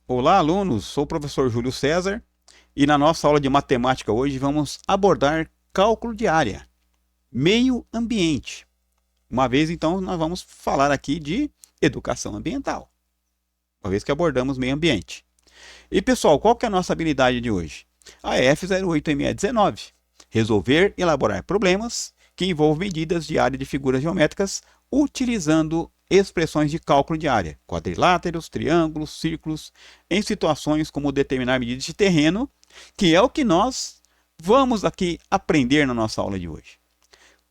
Olá, alunos! Sou o professor Júlio César e na nossa aula de matemática hoje vamos abordar cálculo de área, meio ambiente. Uma vez então nós vamos falar aqui de educação ambiental, uma vez que abordamos meio ambiente. E pessoal, qual que é a nossa habilidade de hoje? A F08ME19, resolver e elaborar problemas que envolvem medidas de área de figuras geométricas utilizando expressões de cálculo de área, quadriláteros, triângulos, círculos, em situações como determinar medidas de terreno, que é o que nós vamos aqui aprender na nossa aula de hoje.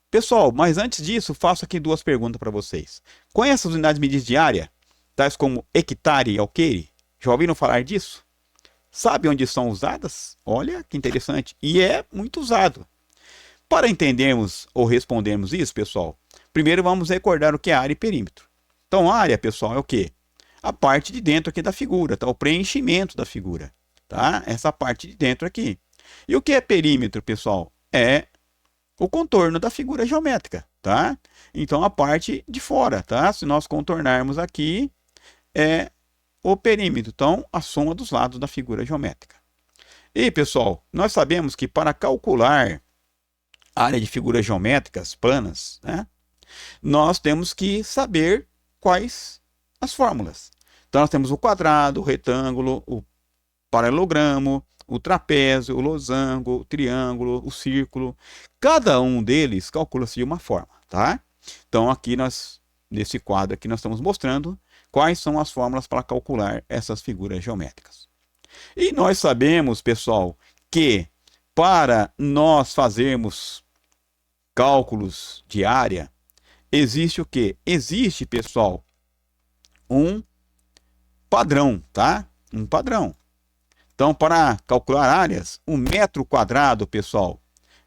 Pessoal, mas antes disso, faço aqui duas perguntas para vocês. Conhece as unidades de medidas de área, tais como hectare e alqueire? Já ouviram falar disso? Sabe onde são usadas? Olha que interessante. E é muito usado. Para entendermos ou respondermos isso, pessoal, primeiro vamos recordar o que é área e perímetro. Então, área, pessoal, é o quê? A parte de dentro aqui da figura, tá? O preenchimento da figura, tá? Essa parte de dentro aqui. E o que é perímetro, pessoal? É o contorno da figura geométrica, tá? Então, a parte de fora, tá? Se nós contornarmos aqui, é o perímetro. Então, a soma dos lados da figura geométrica. E, pessoal, nós sabemos que para calcular a área de figuras geométricas planas, né, nós temos que saber quais as fórmulas. Então, nós temos o quadrado, o retângulo, o paralelogramo, o trapézio, o losango, o triângulo, o círculo. Cada um deles calcula-se de uma forma, tá? Então, aqui nesse quadro aqui, nós estamos mostrando quais são as fórmulas para calcular essas figuras geométricas. E nós sabemos, pessoal, que para nós fazermos cálculos de área, existe o quê? Existe, pessoal, um padrão, tá? Um padrão. Então, para calcular áreas, o metro quadrado, pessoal,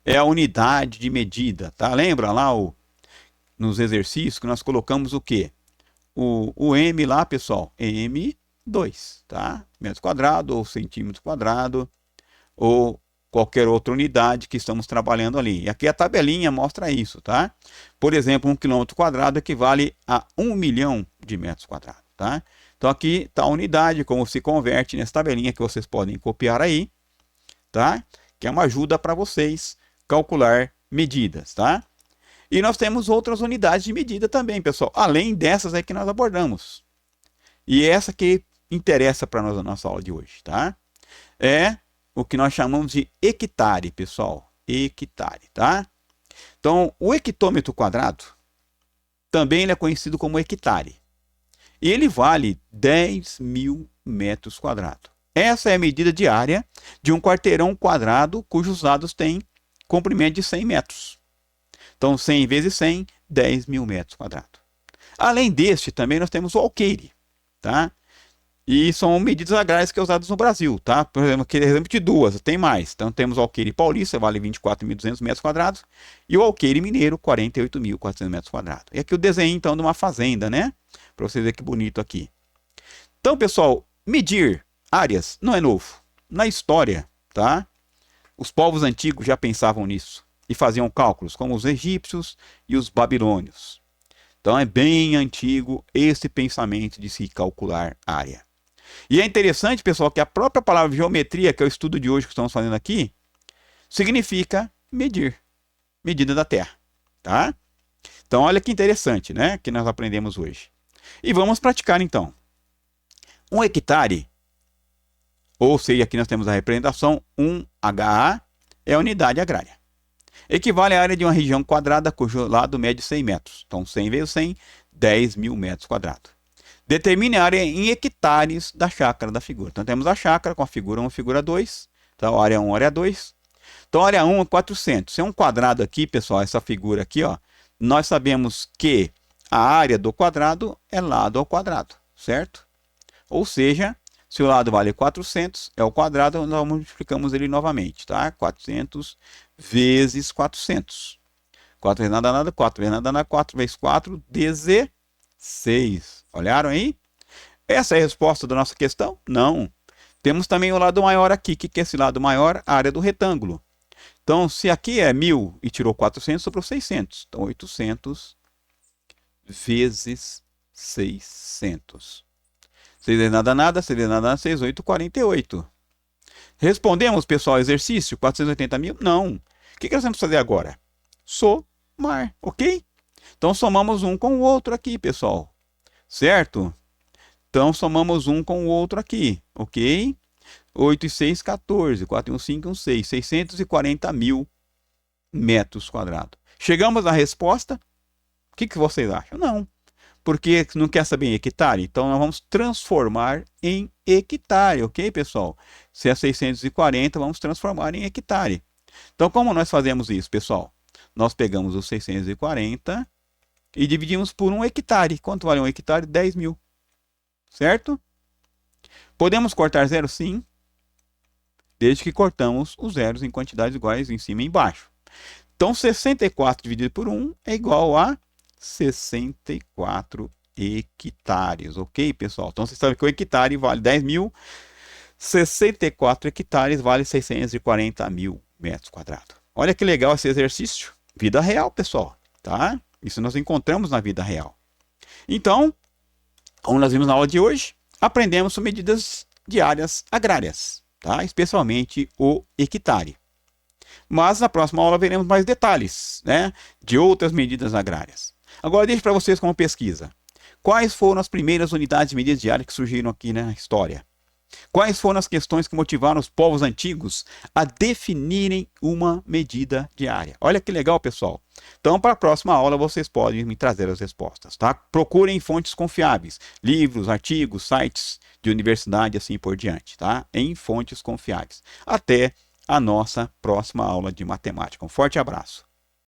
é a unidade de medida, tá? Lembra lá nos exercícios que nós colocamos o quê? O M lá, pessoal, M2, tá? Metro quadrado ou centímetro quadrado ou qualquer outra unidade que estamos trabalhando ali. E aqui a tabelinha mostra isso, tá? Por exemplo, 1 quilômetro quadrado equivale a 1 milhão de metros quadrados, tá? Então aqui está a unidade, como se converte nessa tabelinha que vocês podem copiar aí, tá? Que é uma ajuda para vocês calcular medidas, tá? E nós temos outras unidades de medida também, pessoal, além dessas aí que nós abordamos. E essa que interessa para nós na nossa aula de hoje, tá? É o que nós chamamos de hectare, pessoal. Hectare, tá? Então, o hectômetro quadrado também ele é conhecido como hectare. E ele vale 10.000 metros quadrados. Essa é a medida de área de um quarteirão quadrado cujos lados têm comprimento de 100 metros. Então, 100 vezes 100, 10.000 metros quadrados. Além deste, também nós temos o alqueire, tá? E são medidas agrárias que são usadas no Brasil, tá? Por exemplo, aqui exemplo de duas, tem mais. Então temos o alqueire paulista, vale 24.200 metros quadrados, e o alqueire mineiro, 48.400 metros quadrados. E aqui o desenho, então, de uma fazenda, né? Para vocês verem que bonito aqui. Então, pessoal, medir áreas não é novo. Na história, tá? Os povos antigos já pensavam nisso e faziam cálculos, como os egípcios e os babilônios. Então é bem antigo esse pensamento de se calcular área. E é interessante, pessoal, que a própria palavra geometria, que é o estudo de hoje que estamos fazendo aqui, significa medir, medida da Terra, tá? Então olha que interessante, né, que nós aprendemos hoje. E vamos praticar então. Um hectare, ou seja, aqui nós temos a representação 1 HA, é a unidade agrária. Equivale à área de uma região quadrada cujo lado mede 100 metros. Então 100 vezes 100, 10.000 metros quadrados. Determine a área em hectares da chácara da figura. Então temos a chácara com a figura 1 e figura 2. Então área 1, área 2. Então área 1 é 400. Se é um quadrado aqui, pessoal, essa figura aqui, ó, nós sabemos que a área do quadrado é lado ao quadrado, certo? Ou seja, se o lado vale 400, é o quadrado, nós multiplicamos ele novamente, tá? 400 vezes 400. 4 vezes nada, nada, 4 vezes nada, nada, 4 vezes 4, 16. Olharam aí? Essa é a resposta da nossa questão? Não. Temos também o lado maior aqui. O que é esse lado maior? A área do retângulo. Então, se aqui é 1.000 e tirou 400, sobrou 600. Então, 800 vezes 600. 6 vezes nada, nada. 6 vezes nada, nada. 6, 8, 48. Respondemos, pessoal, exercício? 480 mil? Não. O que nós vamos fazer agora? Somar, ok? Então, somamos um com o outro aqui, pessoal. Certo? Então, somamos um com o outro aqui, ok? 8 e 6, 14. 4 e 1, 5 e 1, 6. 640 mil metros quadrados. Chegamos à resposta? O que vocês acham? Não. Porque não quer saber em hectare? Então, nós vamos transformar em hectare, ok, pessoal? Se é 640, vamos transformar em hectare. Então, como nós fazemos isso, pessoal? Nós pegamos os 640 e dividimos por um hectare. Quanto vale um hectare? 10 mil. Certo? Podemos cortar zero? Sim. Desde que cortamos os zeros em quantidades iguais em cima e embaixo. Então, 64 dividido por 1 é igual a 64 hectares. Ok, pessoal? Então, vocês sabem que o hectare vale 10 mil. 64 hectares vale 640 mil metros quadrados. Olha que legal esse exercício. Vida real, pessoal. Tá? Isso nós encontramos na vida real. Então, como nós vimos na aula de hoje, aprendemos sobre medidas de áreas agrárias, tá? Especialmente o hectare. Mas na próxima aula veremos mais detalhes, né, de outras medidas agrárias. Agora deixo para vocês como pesquisa. Quais foram as primeiras unidades de medida de área que surgiram aqui na história? Quais foram as questões que motivaram os povos antigos a definirem uma medida de área? Olha que legal, pessoal. Então, para a próxima aula, vocês podem me trazer as respostas, tá? Procurem fontes confiáveis, livros, artigos, sites de universidade, assim por diante, tá? Em fontes confiáveis. Até a nossa próxima aula de matemática. Um forte abraço.